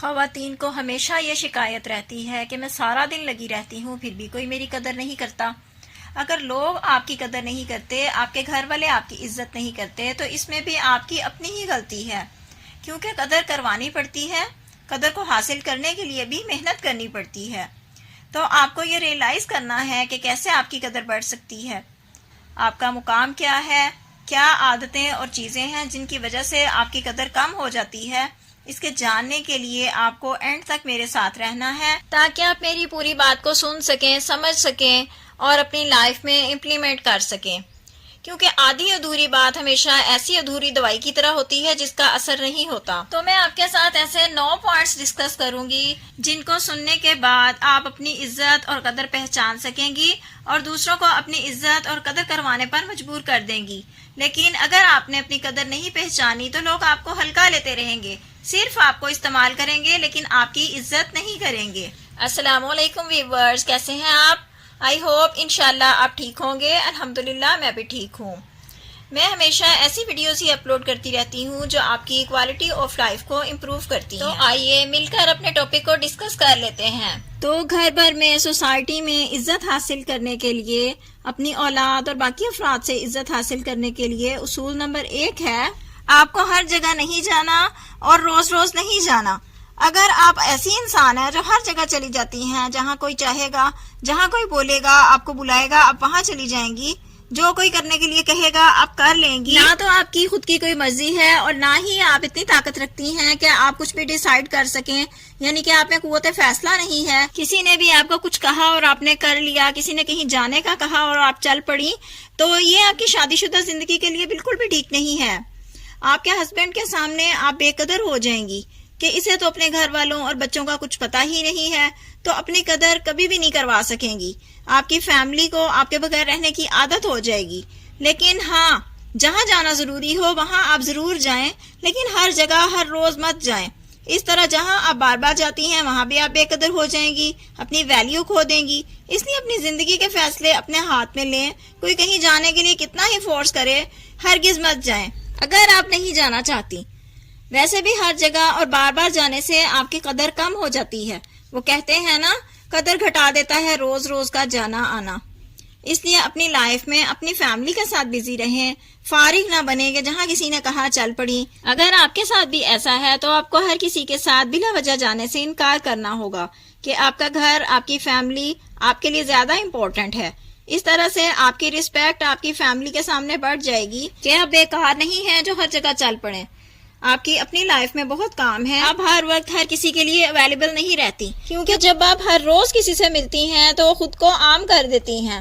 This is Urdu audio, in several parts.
خواتین کو ہمیشہ یہ شکایت رہتی ہے کہ میں سارا دن لگی رہتی ہوں پھر بھی کوئی میری قدر نہیں کرتا۔ اگر لوگ آپ کی قدر نہیں کرتے، آپ کے گھر والے آپ کی عزت نہیں کرتے، تو اس میں بھی آپ کی اپنی ہی غلطی ہے، کیونکہ قدر کروانی پڑتی ہے۔ قدر کو حاصل کرنے کے لیے بھی محنت کرنی پڑتی ہے۔ تو آپ کو یہ ریئلائز کرنا ہے کہ کیسے آپ کی قدر بڑھ سکتی ہے، آپ کا مقام کیا ہے، کیا عادتیں اور چیزیں ہیں جن کی وجہ سے آپ کی قدر کم ہو جاتی ہے۔ اس کے جاننے کے لیے آپ کو اینڈ تک میرے ساتھ رہنا ہے تاکہ آپ میری پوری بات کو سن سکیں، سمجھ سکیں اور اپنی لائف میں امپلیمنٹ کر سکیں، کیونکہ آدھی ادھوری بات ہمیشہ ایسی ادھوری دوائی کی طرح ہوتی ہے جس کا اثر نہیں ہوتا۔ تو میں آپ کے ساتھ ایسے 9 پوائنٹس ڈسکس کروں گی جن کو سننے کے بعد آپ اپنی عزت اور قدر پہچان سکیں گی اور دوسروں کو اپنی عزت اور قدر کروانے پر مجبور کر دیں گی۔ لیکن اگر آپ نے اپنی قدر نہیں پہچانی تو لوگ آپ کو ہلکا لیتے رہیں گے، صرف آپ کو استعمال کریں گے لیکن آپ کی عزت نہیں کریں گے۔ السلام علیکم ویورز، کیسے ہیں آپ؟ آئی ہوپ انشاءاللہ آپ ٹھیک ہوں گے۔ الحمدللہ میں بھی ٹھیک ہوں۔ میں ہمیشہ ایسی ویڈیوز ہی اپلوڈ کرتی رہتی ہوں جو آپ کی کوالٹی آف لائف کو امپروو کرتی ہیں۔ تو آئیے مل کر اپنے ٹاپک کو ڈسکس کر لیتے ہیں۔ تو گھر بھر میں، سوسائٹی میں عزت حاصل کرنے کے لیے، اپنی اولاد اور باقی افراد سے عزت حاصل کرنے کے لیے اصول نمبر 1 ہے، آپ کو ہر جگہ نہیں جانا اور روز روز نہیں جانا۔ اگر آپ ایسی انسان ہیں جو ہر جگہ چلی جاتی ہیں، جہاں کوئی چاہے گا، جہاں کوئی بولے گا، آپ کو بلائے گا، آپ وہاں چلی جائیں گی، جو کوئی کرنے کے لیے کہے گا آپ کر لیں گی، نہ تو آپ کی خود کی کوئی مرضی ہے اور نہ ہی آپ اتنی طاقت رکھتی ہیں کہ آپ کچھ بھی ڈیسائیڈ کر سکیں، یعنی کہ آپ میں قوت فیصلہ نہیں ہے۔ کسی نے بھی آپ کو کچھ کہا اور آپ نے کر لیا، کسی نے کہیں جانے کا کہا اور آپ چل پڑی، تو یہ آپ کی شادی شدہ زندگی کے لیے بالکل بھی ٹھیک نہیں ہے۔ آپ کے ہسبینڈ کے سامنے آپ بے قدر ہو جائیں گی کہ اسے تو اپنے گھر والوں اور بچوں کا کچھ پتہ ہی نہیں ہے، تو اپنی قدر کبھی بھی نہیں کروا سکیں گی۔ آپ کی فیملی کو آپ کے بغیر رہنے کی عادت ہو جائے گی۔ لیکن ہاں، جہاں جانا ضروری ہو وہاں آپ ضرور جائیں، لیکن ہر جگہ ہر روز مت جائیں۔ اس طرح جہاں آپ بار بار جاتی ہیں وہاں بھی آپ بے قدر ہو جائیں گی، اپنی ویلیو کھو دیں گی۔ اس لیے اپنی زندگی کے فیصلے اپنے ہاتھ میں لیں۔ کوئی کہیں جانے کے لیے کتنا ہی فورس کرے، ہرگز مت جائیں اگر آپ نہیں جانا چاہتی۔ ویسے بھی ہر جگہ اور بار بار جانے سے آپ کی قدر کم ہو جاتی ہے۔ وہ کہتے ہیں نا، قدر گھٹا دیتا ہے روز روز کا جانا آنا۔ اس لیے اپنی لائف میں اپنی فیملی کے ساتھ بزی رہیں، فارغ نہ بنیں کہ جہاں کسی نے کہا چل پڑی۔ اگر آپ کے ساتھ بھی ایسا ہے تو آپ کو ہر کسی کے ساتھ بلا وجہ جانے سے انکار کرنا ہوگا کہ آپ کا گھر، آپ کی فیملی آپ کے لیے زیادہ امپورٹنٹ ہے۔ اس طرح سے آپ کی رسپیکٹ آپ کی فیملی کے سامنے بڑھ جائے گی کہ آپ بیکار نہیں ہیں جو ہر جگہ چل پڑیں۔ آپ کی اپنی لائف میں بہت کام ہے، آپ ہر وقت ہر کسی کے لیے اویلیبل نہیں رہتی، کیونکہ جب آپ ہر روز کسی سے ملتی ہیں تو خود کو عام کر دیتی ہیں۔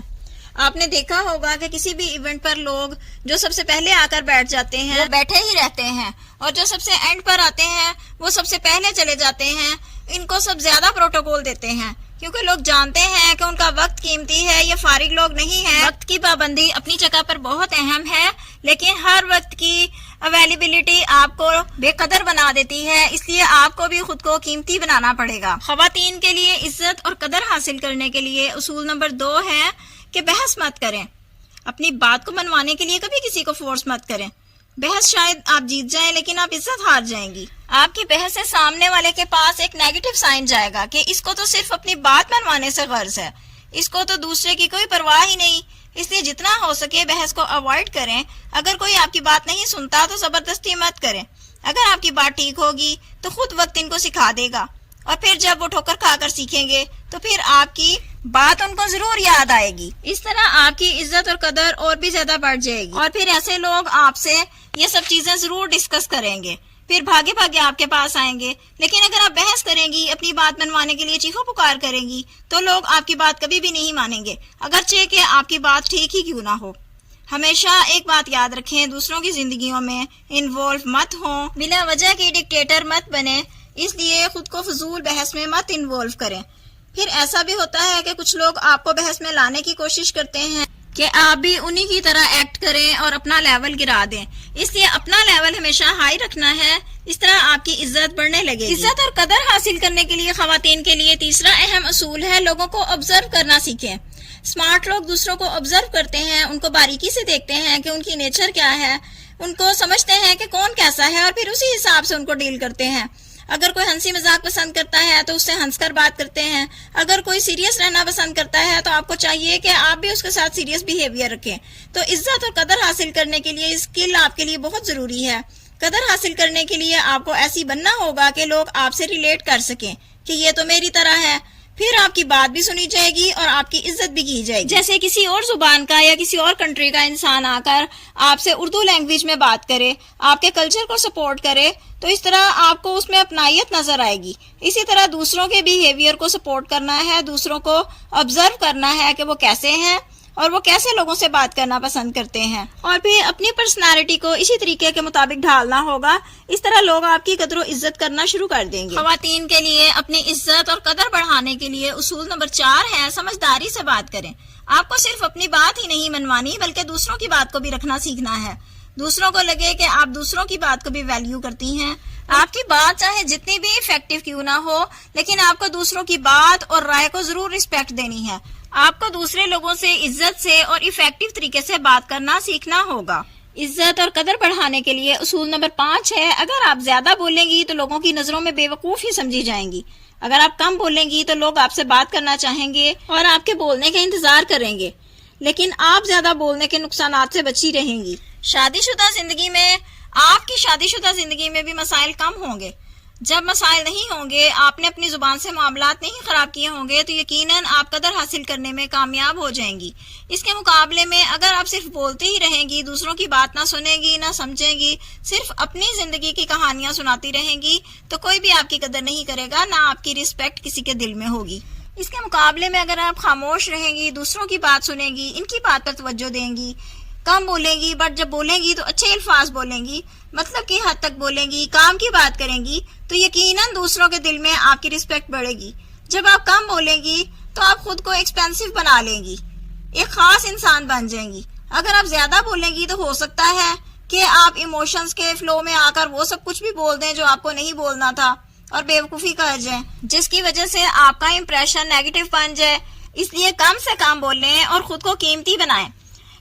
آپ نے دیکھا ہوگا کہ کسی بھی ایونٹ پر لوگ جو سب سے پہلے آ کر بیٹھ جاتے ہیں وہ بیٹھے ہی رہتے ہیں، اور جو سب سے اینڈ پر آتے ہیں وہ سب سے پہلے چلے جاتے ہیں۔ ان کو سب زیادہ پروٹوکول دیتے ہیں، کیونکہ لوگ جانتے ہیں کہ ان کا وقت قیمتی ہے، یہ فارغ لوگ نہیں ہیں۔ وقت کی پابندی اپنی جگہ پر بہت اہم ہے، لیکن ہر وقت کی اویلیبلٹی آپ کو بے قدر بنا دیتی ہے، اس لیے آپ کو بھی خود کو قیمتی بنانا پڑے گا۔ خواتین کے لیے عزت اور قدر حاصل کرنے کے لیے اصول نمبر 2 ہے کہ بحث مت کریں۔ اپنی بات کو منوانے کے لیے کبھی کسی کو فورس مت کریں۔ بحث شاید آپ جیت جائیں لیکن آپ عزت ہار جائیں گی۔ آپ کی بحث سے سامنے والے کے پاس ایک نیگیٹو سائن جائے گا کہ اس کو تو صرف اپنی بات منوانے سے غرض ہے، اس کو تو دوسرے کی کوئی پرواہ ہی نہیں۔ اس لیے جتنا ہو سکے بحث کو اوائڈ کریں۔ اگر کوئی آپ کی بات نہیں سنتا تو زبردستی مت کریں۔ اگر آپ کی بات ٹھیک ہوگی تو خود وقت ان کو سکھا دے گا، اور پھر جب وہ ٹھوکر کھا کر سیکھیں گے تو پھر آپ کی بات ان کو ضرور یاد آئے گی۔ اس طرح آپ کی عزت اور قدر اور بھی زیادہ بڑھ جائے گی، اور پھر ایسے لوگ آپ سے یہ سب چیزیں ضرور ڈسکس کریں گے، پھر بھاگے بھاگے آپ کے پاس آئیں گے۔ لیکن اگر آپ بحث کریں گی، اپنی بات منوانے کے لیے چیخو پکار کریں گی، تو لوگ آپ کی بات کبھی بھی نہیں مانیں گے، اگرچہ کہ آپ کی بات ٹھیک ہی کیوں نہ ہو۔ ہمیشہ ایک بات یاد رکھیں، دوسروں کی زندگیوں میں انوالو مت ہوں، بلا وجہ کی ڈکٹیٹر مت بنیں، اس لیے خود کو فضول بحث میں مت انوالو کریں۔ پھر ایسا بھی ہوتا ہے کہ کچھ لوگ آپ کو بحث میں لانے کی کوشش کرتے ہیں کہ آپ بھی انہی کی طرح ایکٹ کریں اور اپنا لیول گرا دیں۔ اس لیے اپنا لیول ہمیشہ ہائی رکھنا ہے، اس طرح آپ کی عزت بڑھنے لگے گی۔ عزت اور قدر حاصل کرنے کے لیے خواتین کے لیے تیسرا اہم اصول ہے لوگوں کو آبزرو کرنا سیکھیں۔ اسمارٹ لوگ دوسروں کو آبزرو کرتے ہیں، ان کو باریکی سے دیکھتے ہیں کہ ان کی نیچر کیا ہے، ان کو سمجھتے ہیں کہ کون کیسا ہے، اور پھر اسی حساب سے ان کو ڈیل کرتے ہیں۔ اگر کوئی ہنسی مذاق پسند کرتا ہے تو اس سے ہنس کر بات کرتے ہیں. اگر کوئی سیریس رہنا پسند کرتا ہے تو آپ کو چاہیے کہ آپ بھی اس کے ساتھ سیریس بیہیویئر رکھیں. تو عزت اور قدر حاصل کرنے کے لیے اسکل آپ کے لیے بہت ضروری ہے. قدر حاصل کرنے کے لیے آپ کو ایسی بننا ہوگا کہ لوگ آپ سے ریلیٹ کر سکیں کہ یہ تو میری طرح ہے. پھر آپ کی بات بھی سنی جائے گی اور آپ کی عزت بھی کی جائے گی. جیسے کسی اور زبان کا یا کسی اور کنٹری کا انسان آ کر آپ سے اردو لینگویج میں بات کرے، آپ کے کلچر کو سپورٹ کرے، تو اس طرح آپ کو اس میں اپنائیت نظر آئے گی. اسی طرح دوسروں کے بیہیویئر کو سپورٹ کرنا ہے، دوسروں کو آبزرو کرنا ہے کہ وہ کیسے ہیں اور وہ کیسے لوگوں سے بات کرنا پسند کرتے ہیں، اور پھر اپنی پرسنالٹی کو اسی طریقے کے مطابق ڈھالنا ہوگا. اس طرح لوگ آپ کی قدر و عزت کرنا شروع کر دیں گے. خواتین کے لیے اپنی عزت اور قدر بڑھانے کے لیے اصول نمبر 4 ہے سمجھداری سے بات کریں. آپ کو صرف اپنی بات ہی نہیں منوانی بلکہ دوسروں کی بات کو بھی رکھنا سیکھنا ہے. دوسروں کو لگے کہ آپ دوسروں کی بات کو بھی ویلیو کرتی ہیں. آپ کی بات چاہے جتنی بھی افیکٹو کیوں نہ ہو، لیکن آپ کو دوسروں کی بات اور رائے کو ضرور رسپیکٹ دینی ہے. آپ کو دوسرے لوگوں سے عزت سے اور افیکٹو طریقے سے بات کرنا سیکھنا ہوگا. عزت اور قدر بڑھانے کے لیے اصول نمبر 5 ہے اگر آپ زیادہ بولیں گی تو لوگوں کی نظروں میں بے وقوف ہی سمجھی جائیں گی. اگر آپ کم بولیں گی تو لوگ آپ سے بات کرنا چاہیں گے اور آپ کے بولنے کا انتظار کریں گے، لیکن آپ زیادہ بولنے کے نقصانات سے بچی رہیں گی. شادی شدہ زندگی میں آپ کی شادی شدہ زندگی میں بھی مسائل کم ہوں گے. جب مسائل نہیں ہوں گے، آپ نے اپنی زبان سے معاملات نہیں خراب کیے ہوں گے، تو یقیناً آپ قدر حاصل کرنے میں کامیاب ہو جائیں گی. اس کے مقابلے میں اگر آپ صرف بولتے ہی رہیں گی، دوسروں کی بات نہ سنیں گی، نہ سمجھیں گی، صرف اپنی زندگی کی کہانیاں سناتی رہیں گی، تو کوئی بھی آپ کی قدر نہیں کرے گا، نہ آپ کی رسپیکٹ کسی کے دل میں ہوگی. اس کے مقابلے میں اگر آپ خاموش رہیں گی، دوسروں کی بات سنیں گی، ان کی بات پر توجہ دیں گی، کم بولیں گی، بٹ جب بولیں گی تو اچھے الفاظ بولیں گی، مطلب کی حد تک بولیں گی، کام کی بات کریں گی، تو یقیناً دوسروں کے دل میں آپ کی رسپیکٹ بڑھے گی. جب آپ کم بولیں گی تو آپ خود کو ایکسپینسو بنا لیں گی، ایک خاص انسان بن جائیں گی. اگر آپ زیادہ بولیں گی تو ہو سکتا ہے کہ آپ ایموشنز کے فلو میں آ کر وہ سب کچھ بھی بول دیں جو آپ کو نہیں بولنا تھا اور بے وقوفی کر جائیں، جس کی وجہ سے آپ کا امپریشن نیگیٹو بن جائے. اس لیے کم سے کم بولیں اور خود کو قیمتی بنائیں،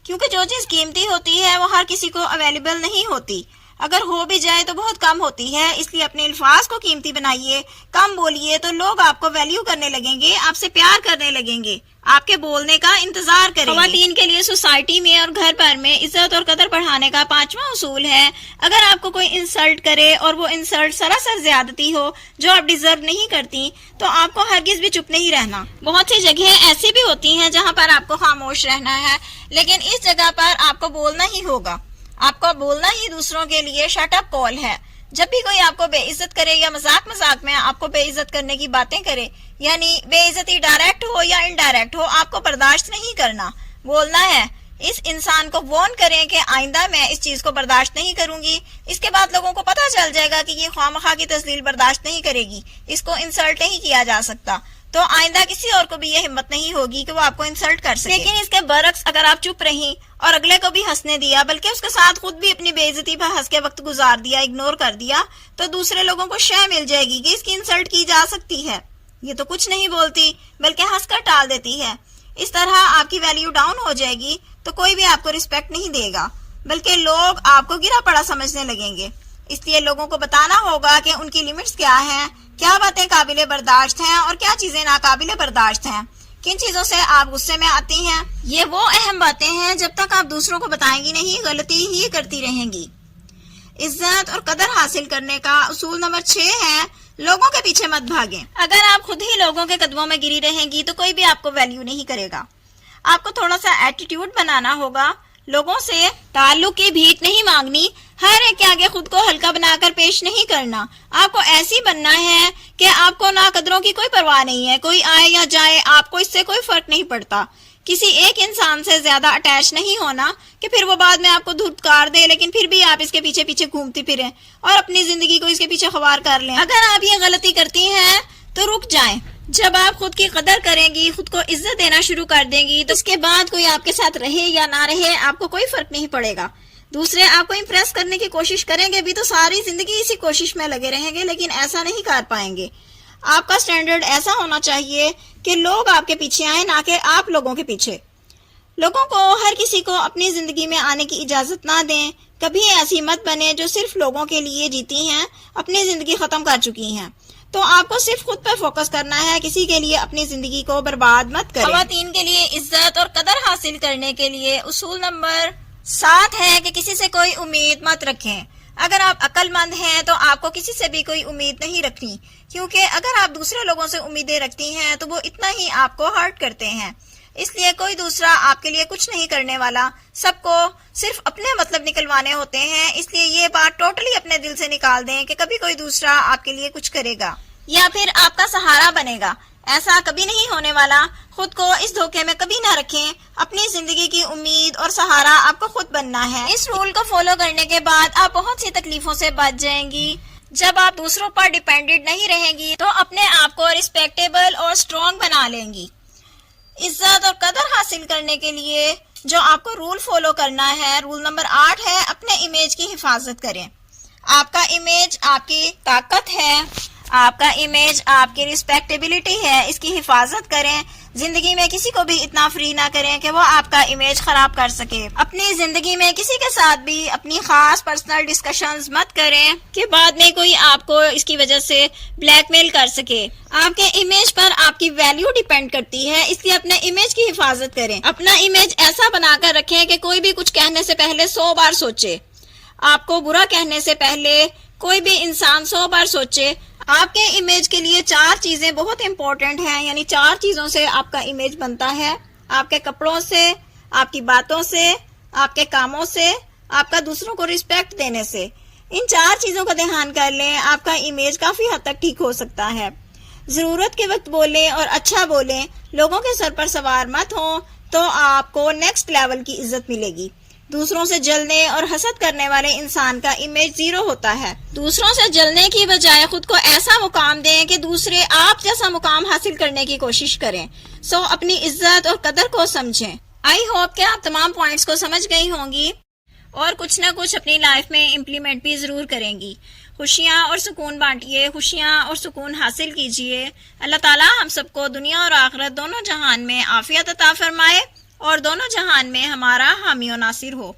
کیونکہ جو چیز قیمتی ہوتی ہے وہ ہر کسی کو اویلیبل نہیں ہوتی. اگر ہو بھی جائے تو بہت کم ہوتی ہے. اس لیے اپنے الفاظ کو قیمتی بنائیے، کم بولیے، تو لوگ آپ کو ویلیو کرنے لگیں گے، آپ سے پیار کرنے لگیں گے، آپ کے بولنے کا انتظار کریں گے. خواتین کے لیے سوسائٹی میں اور گھر پر میں عزت اور قدر بڑھانے کا 5واں اصول ہے اگر آپ کو کوئی انسلٹ کرے اور وہ انسلٹ سراسر زیادتی ہو جو آپ ڈیزرو نہیں کرتی، تو آپ کو ہرگز بھی چپ نہیں رہنا. بہت سی جگہیں ایسی بھی ہوتی ہیں جہاں پر آپ کو خاموش رہنا ہے، لیکن اس جگہ پر آپ کو بولنا ہی ہوگا. آپ کو بولنا ہی دوسروں کے لیے شٹ اپ کال ہے. جب بھی کوئی آپ کو بے عزت کرے یا مذاق میں آپ کو بے عزت کرنے کی باتیں کرے، یعنی بے عزتی ڈائریکٹ ہو یا انڈائریکٹ ہو، آپ کو برداشت نہیں کرنا، بولنا ہے. اس انسان کو وارن کریں کہ آئندہ میں اس چیز کو برداشت نہیں کروں گی. اس کے بعد لوگوں کو پتہ چل جائے گا کہ یہ خواہ کی تذلیل برداشت نہیں کرے گی، اس کو انسلٹ نہیں کیا جا سکتا، تو آئندہ کسی اور کو بھی یہ ہمت نہیں ہوگی کہ وہ آپ کو انسلٹ کر سکے. لیکن اس کے برعکس اگر آپ چپ رہیں اور اگلے کو بھی ہنسنے دیا، بلکہ اس کے ساتھ خود بھی اپنی بے عزتی پر ہنس کے وقت گزار دیا، اگنور کر دیا، تو دوسرے لوگوں کو شے مل جائے گی کہ اس کی انسلٹ کی جا سکتی ہے، یہ تو کچھ نہیں بولتی بلکہ ہنس کر ٹال دیتی ہے. اس طرح آپ کی ویلیو ڈاؤن ہو جائے گی، تو کوئی بھی آپ کو رسپیکٹ نہیں دے گا، بلکہ لوگ آپ کو گرا پڑا سمجھنے لگیں گے. اس لیے لوگوں کو بتانا ہوگا کہ ان کی لیمٹس کیا ہیں، کیا باتیں قابل برداشت ہیں اور کیا چیزیں ناقابل برداشت ہیں، کن چیزوں سے آپ غصے میں آتی ہیں. یہ وہ اہم باتیں ہیں جب تک آپ دوسروں کو بتائیں گی نہیں، غلطی ہی کرتی رہیں گی. عزت اور قدر حاصل کرنے کا اصول نمبر 6 ہے لوگوں کے پیچھے مت بھاگیں. اگر آپ خود ہی لوگوں کے قدموں میں گری رہیں گی تو کوئی بھی آپ کو ویلیو نہیں کرے گا. آپ کو تھوڑا سا ایٹیٹیوڈ بنانا ہوگا، لوگوں سے تعلق کی بھیک نہیں مانگنی، ہر ایک کے آگے خود کو ہلکا بنا کر پیش نہیں کرنا. آپ کو ایسی بننا ہے کہ آپ کو نا قدروں کی کوئی پرواہ نہیں ہے، کوئی آئے یا جائے آپ کو اس سے کوئی فرق نہیں پڑتا. کسی ایک انسان سے زیادہ اٹیچ نہیں ہونا کہ پھر وہ بعد میں آپ کو دھتکار دے، لیکن پھر بھی آپ اس کے پیچھے پیچھے گھومتی پھریں اور اپنی زندگی کو اس کے پیچھے خوار کر لیں. اگر آپ یہ غلطی کرتی ہیں تو رک جائیں. جب آپ خود کی قدر کریں گی، خود کو عزت دینا شروع کر دیں گی، تو اس کے بعد کوئی آپ کے ساتھ رہے یا نہ رہے آپ کو کوئی فرق نہیں پڑے گا. دوسرے آپ کو امپریس کرنے کی کوشش کریں گے بھی تو ساری زندگی اسی کوشش میں لگے رہیں گے، لیکن ایسا نہیں کر پائیں گے. آپ کا سٹینڈرڈ ایسا ہونا چاہیے کہ لوگ آپ کے پیچھے آئیں، نہ کہ آپ لوگوں کے پیچھے. لوگوں کو، ہر کسی کو اپنی زندگی میں آنے کی اجازت نہ دیں. کبھی ایسی مت بنے جو صرف لوگوں کے لیے جیتی ہیں، اپنی زندگی ختم کر چکی ہیں. تو آپ کو صرف خود پر فوکس کرنا ہے، کسی کے لیے اپنی زندگی کو برباد مت کریں. خواتین کے لیے عزت اور قدر حاصل کرنے کے لیے اصول نمبر 7 ہے کہ کسی سے کوئی امید مت رکھیں. اگر آپ عقل مند ہیں تو آپ کو کسی سے بھی کوئی امید نہیں رکھنی، کیونکہ اگر آپ دوسرے لوگوں سے امیدیں رکھتی ہیں تو وہ اتنا ہی آپ کو ہرٹ کرتے ہیں. اس لیے کوئی دوسرا آپ کے لیے کچھ نہیں کرنے والا، سب کو صرف اپنے مطلب نکلوانے ہوتے ہیں. اس لیے یہ بات ٹوٹلی اپنے دل سے نکال دیں کہ کبھی کوئی دوسرا آپ کے لیے کچھ کرے گا یا پھر آپ کا سہارا بنے گا. ایسا کبھی نہیں ہونے والا. خود کو اس دھوکے میں کبھی نہ رکھیں. اپنی زندگی کی امید اور سہارا آپ کو خود بننا ہے. اس رول کو فالو کرنے کے بعد آپ بہت سی تکلیفوں سے بچ جائیں گی. جب آپ دوسروں پر ڈیپینڈنٹ نہیں رہیں گی تو اپنے آپ کو ریسپیکٹیبل اور اسٹرانگ بنا لیں گی. عزت اور قدر حاصل کرنے کے لیے جو آپ کو رول فالو کرنا ہے، رول نمبر 8 ہے اپنے امیج کی حفاظت کریں. آپ کا امیج آپ کی طاقت ہے، آپ کا امیج آپ کی ریسپیکٹیبلٹی ہے. اس کی حفاظت کریں. زندگی میں کسی کو بھی اتنا فری نہ کریں کہ وہ آپ کا امیج خراب کر سکے. اپنی زندگی میں کسی کے ساتھ بھی اپنی خاص پرسنل ڈسکشنز مت کریں کہ بعد میں کوئی آپ کو اس کی وجہ سے بلیک میل کر سکے. آپ کے امیج پر آپ کی ویلیو ڈیپینڈ کرتی ہے، اس لیے اپنے امیج کی حفاظت کریں. اپنا امیج ایسا بنا کر رکھیں کہ کوئی بھی کچھ کہنے سے پہلے 100 بار سوچے. آپ کو برا کہنے سے پہلے کوئی بھی انسان 100 بار سوچے. آپ کے امیج کے لیے 4 چیزیں بہت امپورٹنٹ ہیں، یعنی 4 چیزوں سے آپ کا امیج بنتا ہے. آپ کے کپڑوں سے، آپ کی باتوں سے، آپ کے کاموں سے، آپ کا دوسروں کو رسپیکٹ دینے سے. ان 4 چیزوں کا دھیان کر لیں، آپ کا امیج کافی حد تک ٹھیک ہو سکتا ہے. ضرورت کے وقت بولیں اور اچھا بولیں. لوگوں کے سر پر سوار مت ہوں تو آپ کو نیکسٹ لیول کی عزت ملے گی. دوسروں سے جلنے اور حسد کرنے والے انسان کا امیج 0 ہوتا ہے. دوسروں سے جلنے کی بجائے خود کو ایسا مقام دیں کہ دوسرے آپ جیسا مقام حاصل کرنے کی کوشش کریں. اپنی عزت اور قدر کو سمجھیں. آئی ہوپ کہ آپ تمام پوائنٹس کو سمجھ گئی ہوں گی اور کچھ نہ کچھ اپنی لائف میں امپلیمنٹ بھی ضرور کریں گی. خوشیاں اور سکون بانٹیے، خوشیاں اور سکون حاصل کیجیے. اللہ تعالیٰ ہم سب کو دنیا اور آخرت دونوں جہان میں عافیت عطا فرمائے اور دونوں جہان میں ہمارا حامی و ناصر ہو.